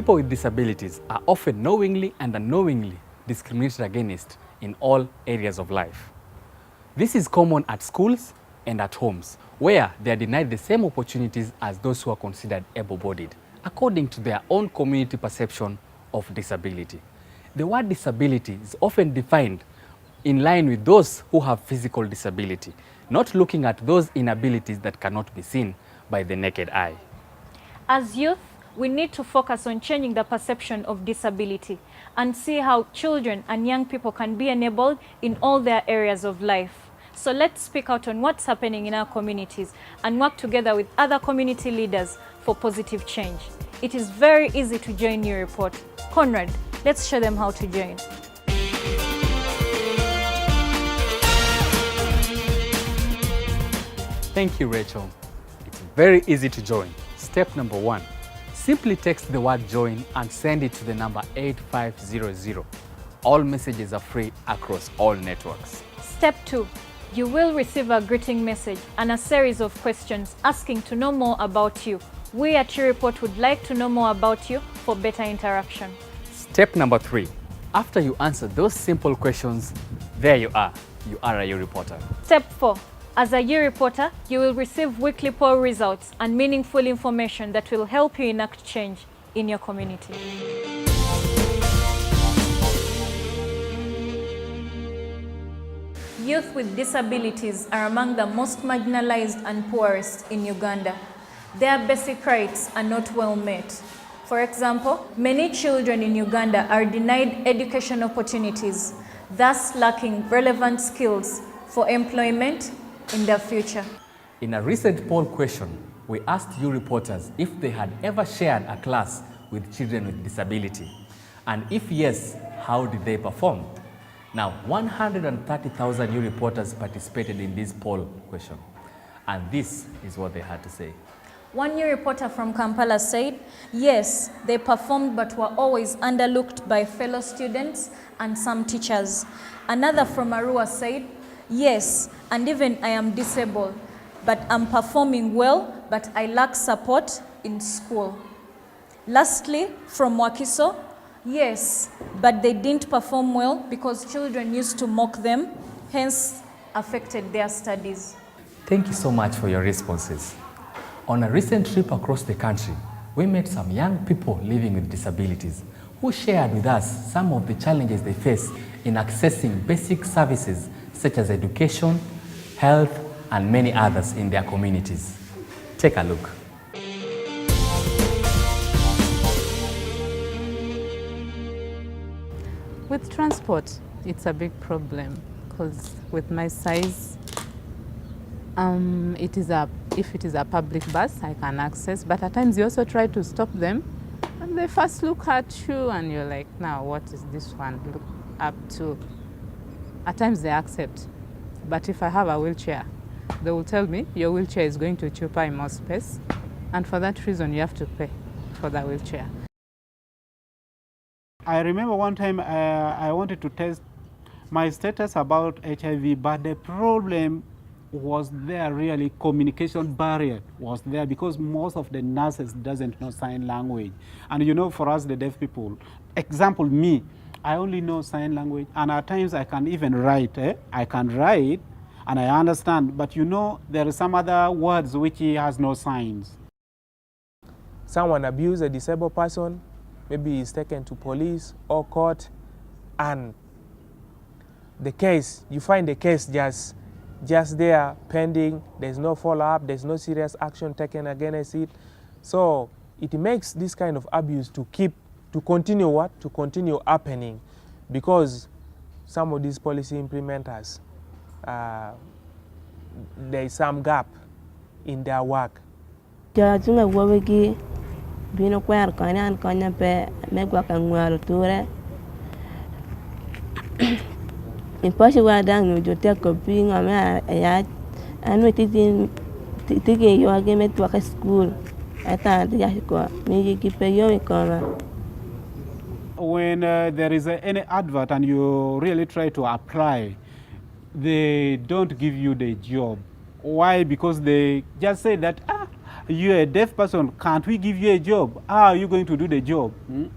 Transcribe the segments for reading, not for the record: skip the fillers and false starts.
People with disabilities are often knowingly and unknowingly discriminated against in all areas of life. This is common at schools and at homes, where they are denied the same opportunities as those who are considered able-bodied, according to their own community perception of disability. The word disability is often defined in line with those who have physical disability, not looking at those inabilities that cannot be seen by the naked eye. As youth, we need to focus on changing the perception of disability and see how children and young people can be enabled in all their areas of life. So let's speak out on what's happening in our communities and work together with other community leaders for positive change. It is very easy to join U-Report. Conrad, let's show them how to join. Thank you, Rachel. It's very easy to join. Step number 1. Simply text the word join and send it to the number 8500. All messages are free across all networks. Step 2. You will receive a greeting message and a series of questions asking to know more about you. We at U-Report would like to know more about you for better interaction. Step number 3. After you answer those simple questions, there you are. You are a U-Reporter. Step 4. As a U-Reporter, you will receive weekly poll results and meaningful information that will help you enact change in your community. Youth with disabilities are among the most marginalized and poorest in Uganda. Their basic rights are not well met. For example, many children in Uganda are denied education opportunities, thus lacking relevant skills for employment in the future. In a recent poll question, we asked U-Reporters if they had ever shared a class with children with disability, and if yes, how did they perform? Now, 130,000 U-Reporters participated in this poll question, and this is what they had to say. One U-Reporter from Kampala said, yes, they performed but were always underlooked by fellow students and some teachers. Another from Arua said, yes, and even I am disabled, but I'm performing well, but I lack support in school. Lastly, from Wakiso, yes, but they didn't perform well because children used to mock them, hence affected their studies. Thank you so much for your responses. On a recent trip across the country, we met some young people living with disabilities who shared with us some of the challenges they face in accessing basic services such as education, health, and many others in their communities. Take a look. With transport, it's a big problem because with my size, if it is a public bus, I can access, but at times you also try to stop them and they first look at you and you're like, now what is this one look up to? At times they accept, but if I have a wheelchair, they will tell me your wheelchair is going to occupy more space, and for that reason you have to pay for the wheelchair. I remember one time I wanted to test my status about HIV, but the problem was there really, communication barrier was there because most of the nurses doesn't know sign language. And you know, for us the deaf people, example me, I only know sign language, and at times I can even write. I can write and I understand, but you know, there are some other words which he has no signs. Someone abused a disabled person, maybe he's taken to police or court, and the case, you find the case just there pending, there's no follow-up, there's no serious action taken against it. So it makes this kind of abuse to continue happening, because some of these policy implementers, there is some gap in their work. When there is any advert and you really try to apply, they don't give you the job. Why? Because they just say that you're a deaf person, can't we give you a job? How are you going to do the job?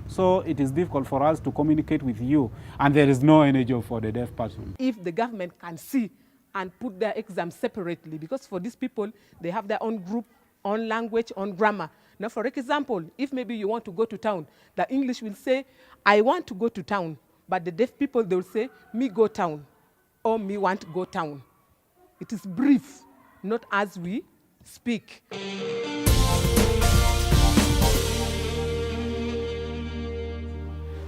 So it is difficult for us to communicate with you, and there is no any job for the deaf person. If the government can see and put their exams separately, because for these people, they have their own group, own language, own grammar. Now, for example, if maybe you want to go to town, the English will say, I want to go to town, but the deaf people, they will say, me go town, or me want to go town. It is brief, not as we speak.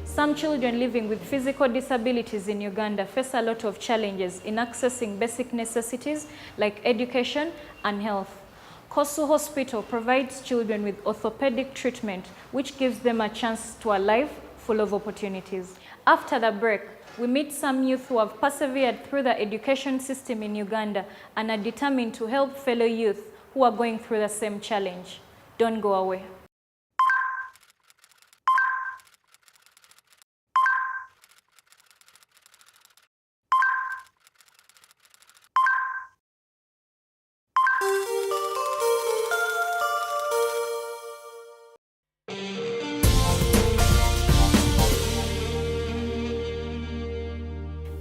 Some children living with physical disabilities in Uganda face a lot of challenges in accessing basic necessities like education and health. Kosu Hospital provides children with orthopedic treatment, which gives them a chance to a life full of opportunities. After the break, we meet some youth who have persevered through the education system in Uganda and are determined to help fellow youth who are going through the same challenge. Don't go away.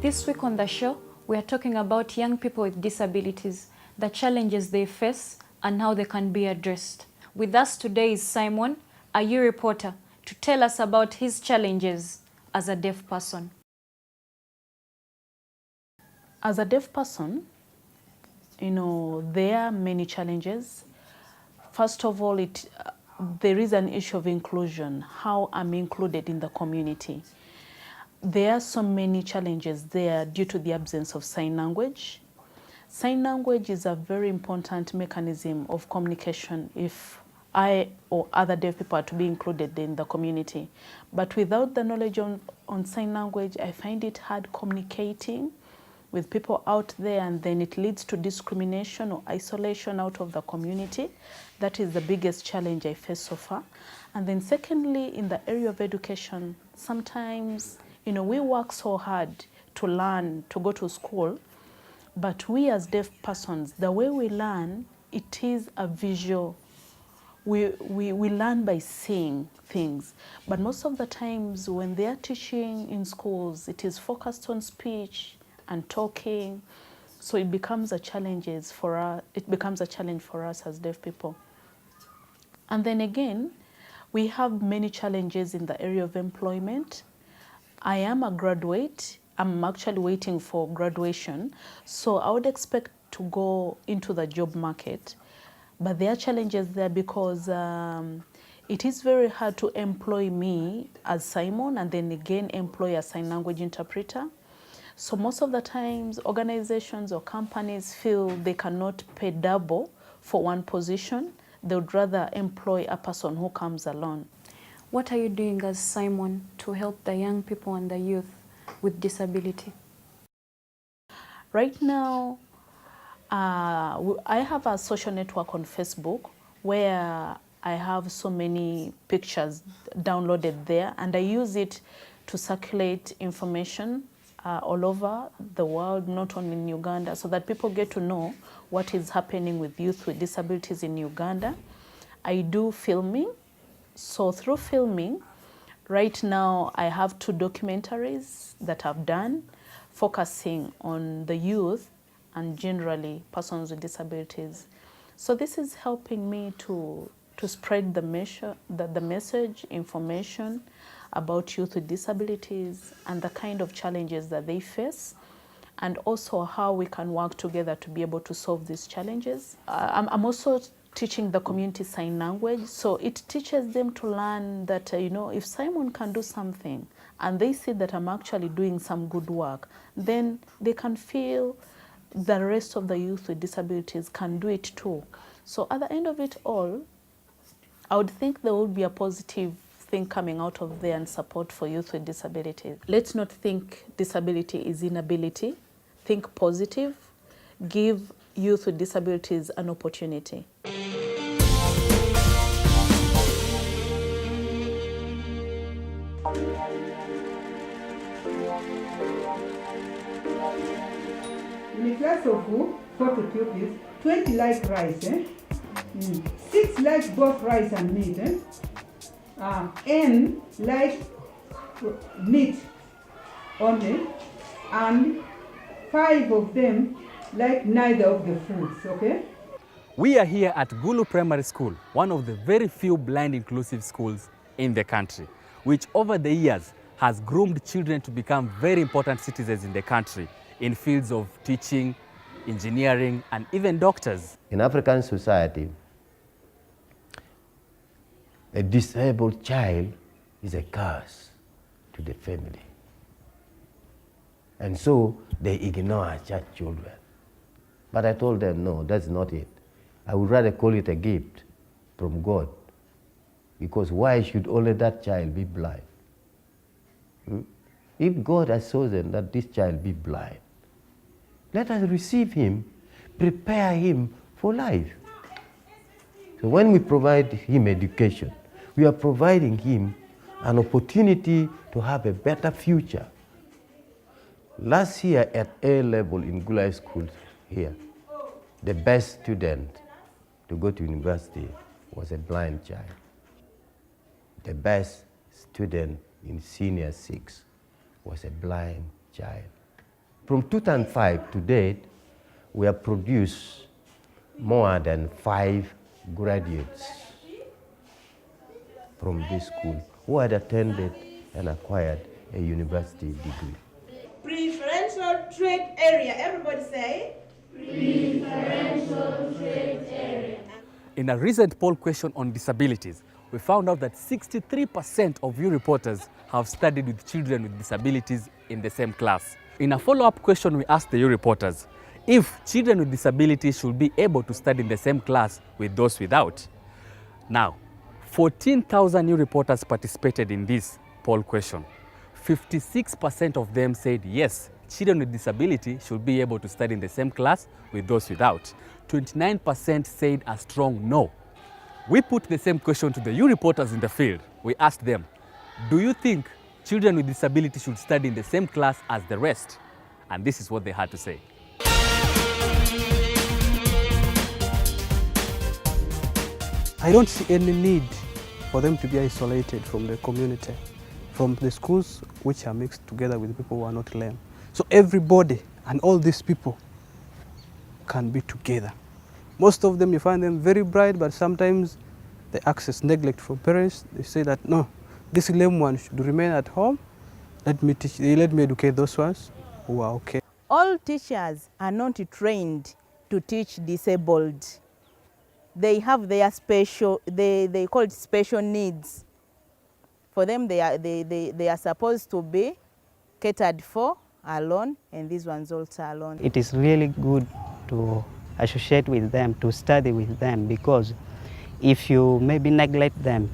This week on the show, we are talking about young people with disabilities, the challenges they face, and how they can be addressed. With us today is Simon, a U-reporter, to tell us about his challenges as a deaf person. As a deaf person, there are many challenges. First of all, there is an issue of inclusion, how I'm included in the community. There are so many challenges there due to the absence of sign language. Sign language is a very important mechanism of communication if I or other deaf people are to be included in the community. But without the knowledge on sign language, I find it hard communicating with people out there, and then it leads to discrimination or isolation out of the community. That is the biggest challenge I face so far. And then secondly, in the area of education, sometimes we work so hard to learn, to go to school, but we as deaf persons, the way we learn, it is a visual. We learn by seeing things, but most of the times when they are teaching in schools, it is focused on speech and talking, so it becomes a challenge for us. It becomes a challenge for us as deaf people. And then again, we have many challenges in the area of employment. I am a graduate. I'm actually waiting for graduation, so I would expect to go into the job market. But there are challenges there because it is very hard to employ me as Simon and then again employ a sign language interpreter. So most of the times, organizations or companies feel they cannot pay double for one position. They would rather employ a person who comes alone. What are you doing as Simon to help the young people and the youth with disability? Right now, I have a social network on Facebook where I have so many pictures downloaded there, and I use it to circulate information all over the world, not only in Uganda, so that people get to know what is happening with youth with disabilities in Uganda. I do filming. So through filming, right now I have 2 documentaries that I've done focusing on the youth and generally persons with disabilities. So this is helping me to spread the message, information about youth with disabilities and the kind of challenges that they face, and also how we can work together to be able to solve these challenges. I'm also teaching the community sign language, so it teaches them to learn that if Simon can do something and they see that I'm actually doing some good work, then they can feel the rest of the youth with disabilities can do it too. So at the end of it all, I would think there would be a positive thing coming out of there and support for youth with disabilities. Let's not think disability is inability. Think positive. Give youth with disabilities an opportunity. In a glass of 4 to 2 pieces, 20 light rice, 6 like both rice and meat. N like meat only, and 5 of them like neither of the foods, okay? We are here at Gulu Primary School, one of the very few blind inclusive schools in the country, which over the years has groomed children to become very important citizens in the country in fields of teaching, engineering, and even doctors. In African society, a disabled child is a curse to the family. And so they ignore such children. But I told them, no, that's not it. I would rather call it a gift from God. Because why should only that child be blind? If God has chosen that this child be blind, let us receive him, prepare him for life. So when we provide him education, we are providing him an opportunity to have a better future. Last year at A level in Gulai School here, the best student to go to university was a blind child. The best student in senior 6 was a blind child. From 2005 to date, we have produced more than 5 graduates from this school who had attended and acquired a university degree. Preferential trade area. Everybody say? Preferential trade area. In a recent poll question on disabilities, we found out that 63% of U-reporters have studied with children with disabilities in the same class. In a follow-up question, we asked the U-reporters if children with disabilities should be able to study in the same class with those without. Now, 14,000 U-reporters participated in this poll question. 56% of them said yes, children with disability should be able to study in the same class with those without. 29% said a strong no. We put the same question to the U-reporters in the field. We asked them, do you think children with disability should study in the same class as the rest? And this is what they had to say. I don't see any need for them to be isolated from the community, from the schools which are mixed together with people who are not lame. So everybody and all these people can be together. Most of them, you find them very bright, but sometimes they access neglect from parents. They say that, no, this lame one should remain at home. Let me educate those ones who are okay. All teachers are not trained to teach disabled. They have their special, they call it special needs. For them, they are supposed to be catered for alone, and these ones also alone. It is really good to associate with them, to study with them, because if you maybe neglect them,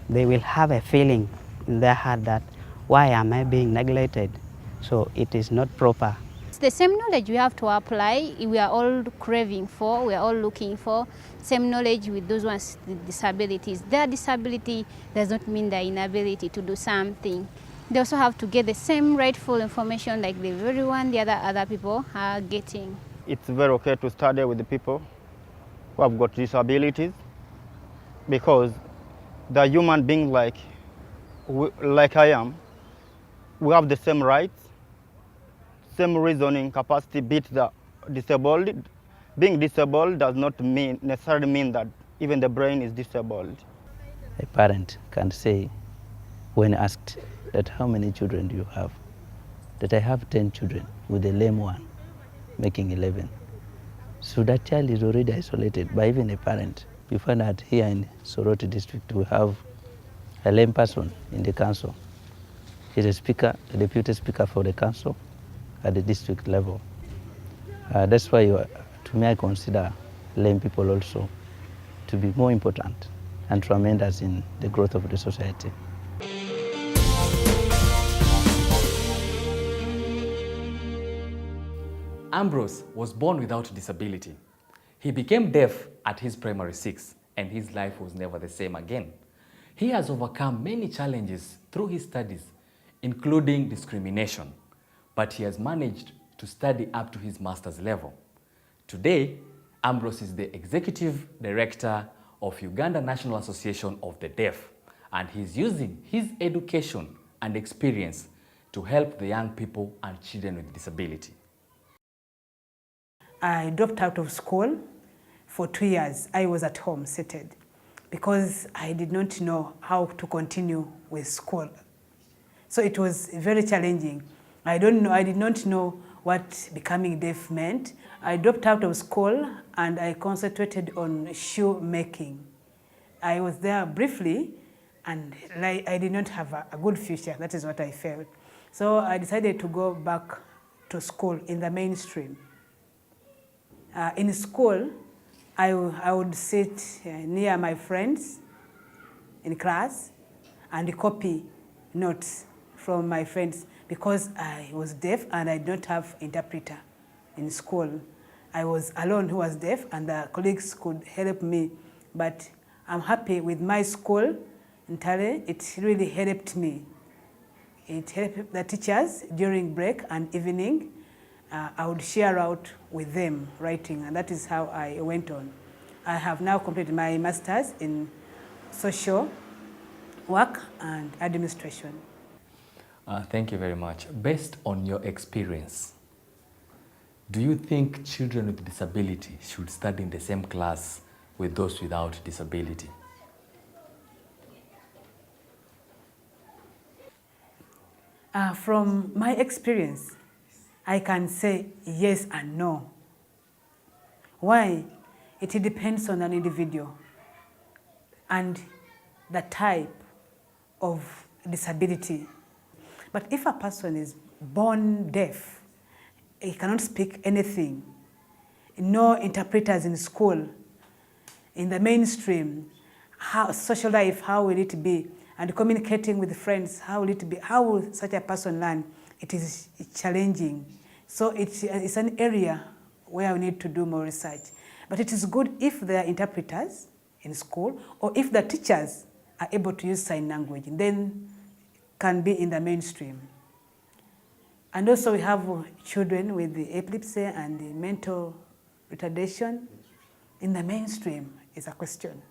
they will have a feeling in their heart that, why am I being neglected? So it is not proper. It's the same knowledge we have to apply. We are all craving for, we are all looking for same knowledge with those ones with disabilities. Their disability does not mean their inability to do something. They also have to get the same rightful information like the very one the other people are getting. It's very okay to study with the people who have got disabilities, because they're human beings like I am. We have the same rights, same reasoning capacity, beat the disabled. Being disabled does not necessarily mean that even the brain is disabled. A parent can say, when asked that how many children do you have, that I have 10 children with a lame one, making 11. So that child is already isolated by even a parent. You find that here in Soroti district, we have a lame person in the council. He's a speaker, a deputy speaker for the council at the district level. That's why, to me, I consider lame people also to be more important and tremendous in the growth of the society. Ambrose was born without disability. He became deaf at his primary 6, and his life was never the same again. He has overcome many challenges through his studies, including discrimination, but he has managed to study up to his master's level. Today, Ambrose is the Executive Director of Uganda National Association of the Deaf, and he's using his education and experience to help the young people and children with disability. I dropped out of school for 2 years. I was at home seated because I did not know how to continue with school. So it was very challenging. I did not know what becoming deaf meant. I dropped out of school and I concentrated on shoe making. I was there briefly and I did not have a good future. That is what I felt. So I decided to go back to school in the mainstream. In school, I would sit near my friends in class and copy notes from my friends because I was deaf and I did not have interpreter in school. I was alone who was deaf and the colleagues could help me. But I'm happy with my school entirely. It really helped me. It helped the teachers during break and evening. I would share out with them writing, and that is how I went on. I have now completed my master's in social work and administration. Thank you very much. Based on your experience, do you think children with disability should study in the same class with those without disability? From my experience, I can say yes and no. Why? It depends on an individual and the type of disability. But if a person is born deaf, he cannot speak anything, no interpreters in school, in the mainstream, how social life, how will it be? And communicating with friends, how will it be? How will such a person learn? It is challenging. So it's an area where we need to do more research. But it is good if there are interpreters in school or if the teachers are able to use sign language, then can be in the mainstream. And also we have children with the epilepsy and the mental retardation in the mainstream is a question.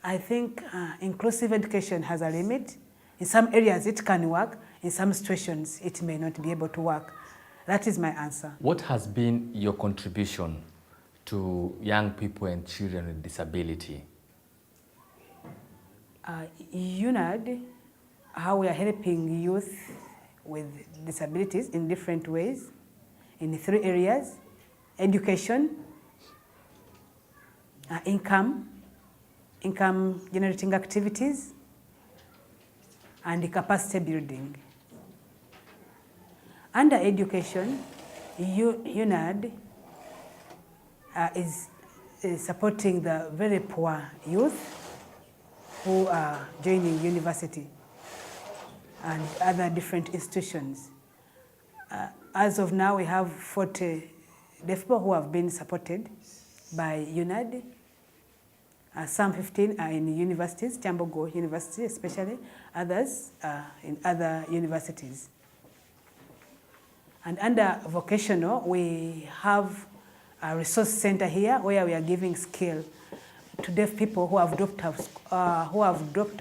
I think inclusive education has a limit. In some areas it can work, in some situations it may not be able to work. That is my answer. What has been your contribution to young people and children with disability? UNAD, how we are helping youth with disabilities in different ways, in 3 areas: education, income generating activities, and capacity building. Under education, UNAD is supporting the very poor youth who are joining university and other different institutions. As of now, we have 40 deaf people who have been supported by UNAD. Some 15 are in universities, Chambogo University especially, others in other universities. And under vocational, we have a resource center here where we are giving skill to deaf people who have dropped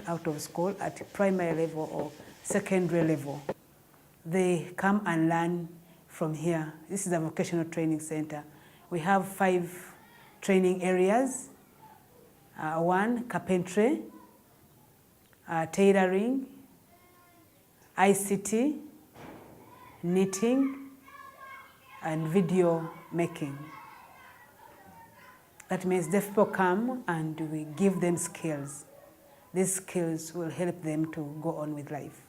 out of school at primary level or secondary level. They come and learn from here. This is a vocational training center. We have 5 training areas. 1, carpentry, tailoring, ICT, knitting, and video making. That means deaf people come and we give them skills. These skills will help them to go on with life.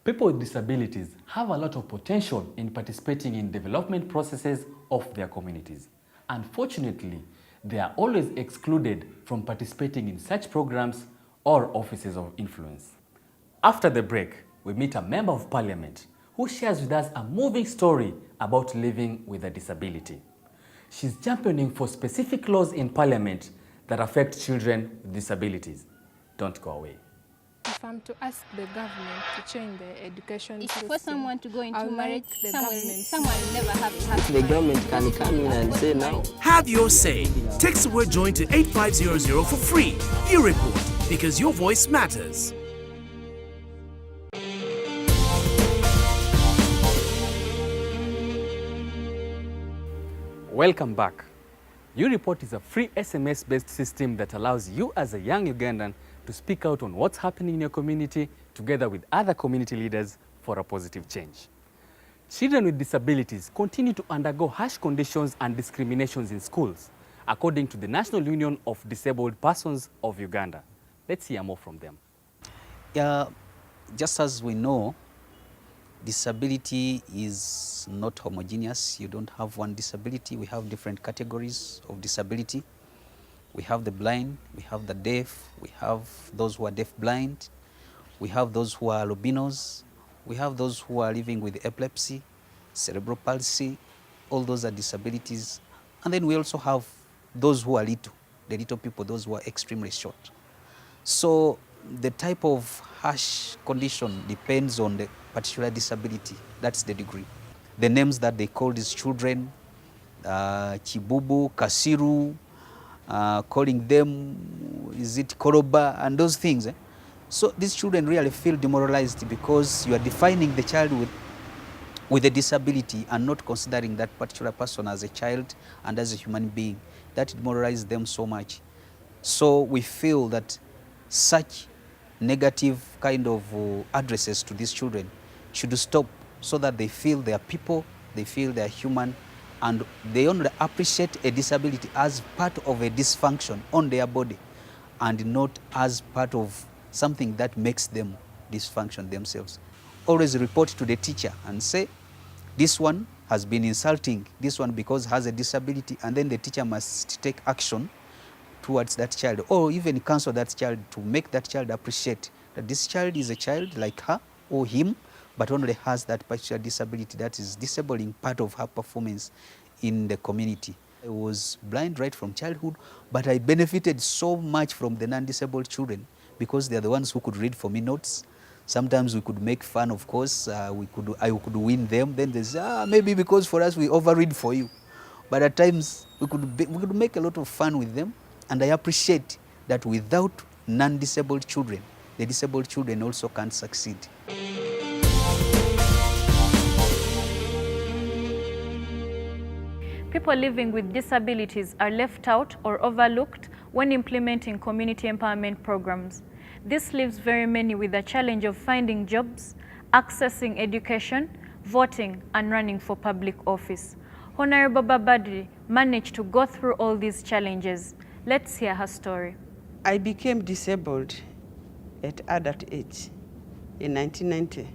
People with disabilities have a lot of potential in participating in development processes of their communities. Unfortunately, they are always excluded from participating in such programs or offices of influence. After the break, we meet a member of parliament who shares with us a moving story about living with a disability. She's championing for specific laws in parliament that affect children with disabilities. Don't go away. If I'm to ask the government to change the education If system, for someone to go into marriage, the someone will never have a husband. The government can come in and say now. Have your say. Text the word join to 8500 for free. U-Report, because your voice matters. Welcome back. U-Report is a free SMS-based system that allows you as a young Ugandan to speak out on what's happening in your community together with other community leaders for a positive change. Children with disabilities continue to undergo harsh conditions and discriminations in schools, according to the National Union of Disabled Persons of Uganda. Let's hear more from them. Just as we know, disability is not homogeneous. You don't have one disability. We have different categories of disability. We have the blind, we have the deaf, we have those who are deaf-blind, we have those who are albinos, we have those who are living with epilepsy, cerebral palsy, all those are disabilities. And then we also have those who are little, the little people, those who are extremely short. So the type of harsh condition depends on the particular disability. That's the degree. The names that they call these children, Chibubu, Kasiru, calling them, is it Koroba, and those things. So these children really feel demoralized because you are defining the child with a disability and not considering that particular person as a child and as a human being. That demoralizes them so much. So we feel that such negative kind of addresses to these children should stop so that they feel they are people, they feel they are human, and they only appreciate a disability as part of a dysfunction on their body and not as part of something that makes them dysfunction themselves. Always report to the teacher and say, this one has been insulting this one because has a disability, and then the teacher must take action towards that child, or even counsel that child to make that child appreciate that this child is a child like her or him, but only has that particular disability that is disabling part of her performance in the community. I was blind right from childhood, but I benefited so much from the non-disabled children because they're the ones who could read for me notes. Sometimes we could make fun, of course. I could win them. Then there's, maybe because for us we overread for you. But at times we could make a lot of fun with them. And I appreciate that without non-disabled children, the disabled children also can't succeed. People living with disabilities are left out or overlooked when implementing community empowerment programs. This leaves very many with the challenge of finding jobs, accessing education, voting, and running for public office. Honorable Babadri managed to go through all these challenges. Let's hear her story. I became disabled at adult age in 1990.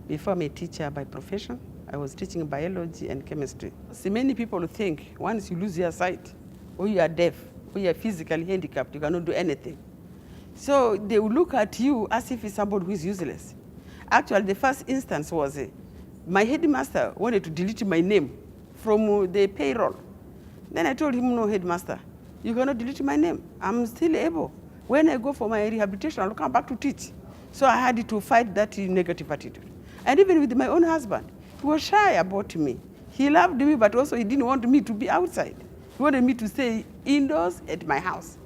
Before I'm a teacher by profession, I was teaching biology and chemistry. See, many people think once you lose your sight, or you are deaf, or you are physically handicapped, you cannot do anything. So they will look at you as if it's somebody who is useless. Actually, the first instance was my headmaster wanted to delete my name from the payroll. Then I told him, no, headmaster, you cannot delete my name. I'm still able. When I go for my rehabilitation, I'll come back to teach. So I had to fight that negative attitude. And even with my own husband, he was shy about me. He loved me, but also he didn't want me to be outside. He wanted me to stay indoors at my house.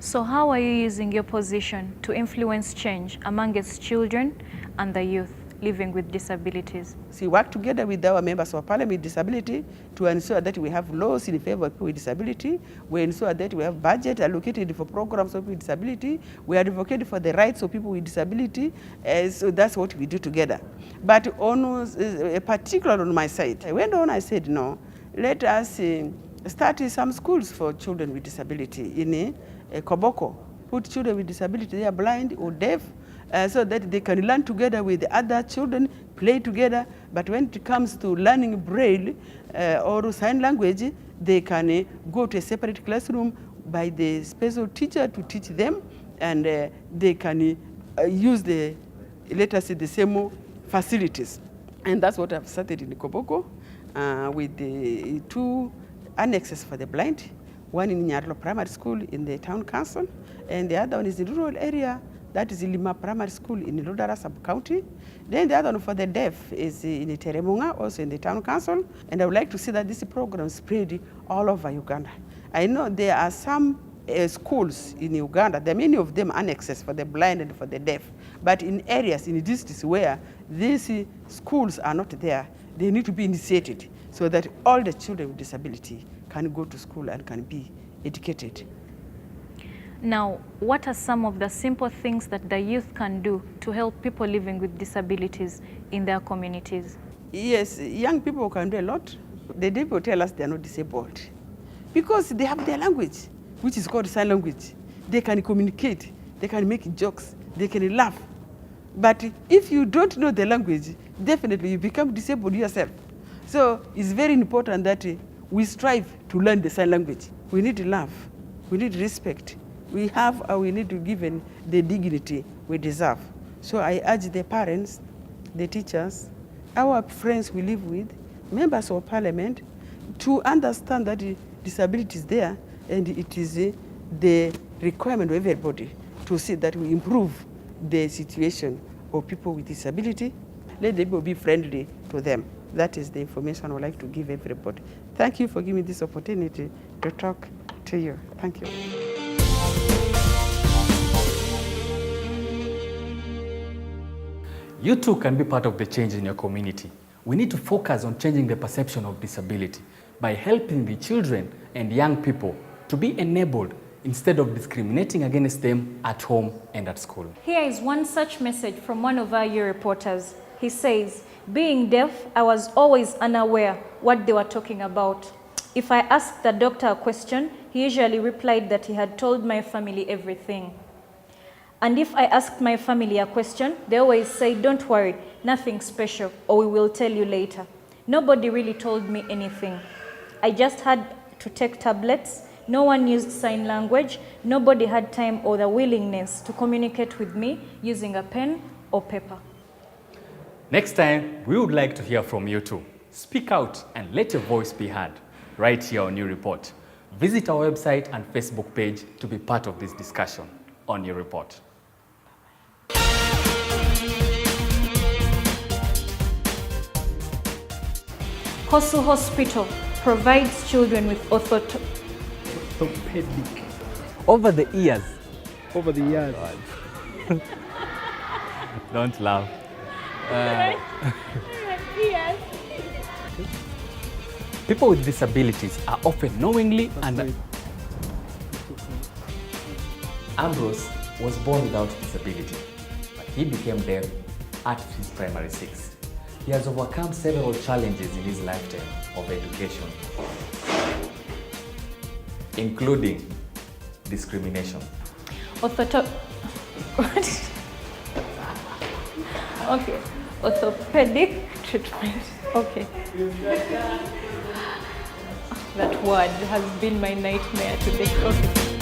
So how are you using your position to influence change amongst children and the youth living with disabilities? So we work together with our members of parliament with disability to ensure that we have laws in favor of people with disability. We ensure that we have budget allocated for programs of people with disability. We advocate for the rights of people with disability. So that's what we do together. But on particularly on my side, I went on, I said, no, let us start some schools for children with disability in Koboko. Put children with disability, they are blind or deaf, so that they can learn together with other children, play together. But when it comes to learning Braille or sign language, they can go to a separate classroom by the special teacher to teach them, and they can use the, let us say, the same facilities. And that's what I've started in Koboko with the 2 annexes for the blind, one in Nyarlo Primary School in the town council, and the other one is in the rural area That is Lima Primary School in Lodara Sub-County. Then the other one for the deaf is in Teremunga, also in the town council. And I would like to see that this program spread all over Uganda. I know there are some schools in Uganda, there are many of them annexes for the blind and for the deaf. But in areas, in districts where these schools are not there, they need to be initiated so that all the children with disability can go to school and can be educated. Now, what are some of the simple things that the youth can do to help people living with disabilities in their communities? Yes, young people can do a lot. The people tell us they are not disabled because they have their language, which is called sign language. They can communicate, they can make jokes, they can laugh. But if you don't know the language, definitely you become disabled yourself. So it's very important that we strive to learn the sign language. We need love, we need respect. We need to give them the dignity we deserve. So I urge the parents, the teachers, our friends we live with, members of parliament, to understand that disability is there and it is the requirement of everybody to see that we improve the situation of people with disability. Let the people be friendly to them. That is the information I would like to give everybody. Thank you for giving me this opportunity to talk to you. Thank you. You too can be part of the change in your community. We need to focus on changing the perception of disability by helping the children and young people to be enabled instead of discriminating against them at home and at school. Here is one such message from one of our U-reporters. He says, being deaf, I was always unaware what they were talking about. If I asked the doctor a question, he usually replied that he had told my family everything. And if I asked my family a question, they always say, don't worry, nothing special, or we will tell you later. Nobody really told me anything. I just had to take tablets. No one used sign language. Nobody had time or the willingness to communicate with me using a pen or paper. Next time, we would like to hear from you too. Speak out and let your voice be heard right here on U-Report. Visit our website and Facebook page to be part of this discussion on U-Report. Hosu Hospital provides children with orthopedic. Over the years. Over the years. Don't laugh. People with disabilities are often knowingly and... Ambrose was born without disability, but he became deaf at his primary 6. He has overcome several challenges in his lifetime of education, including discrimination. Okay, orthopedic treatment. Okay. That word has been my nightmare today. Okay.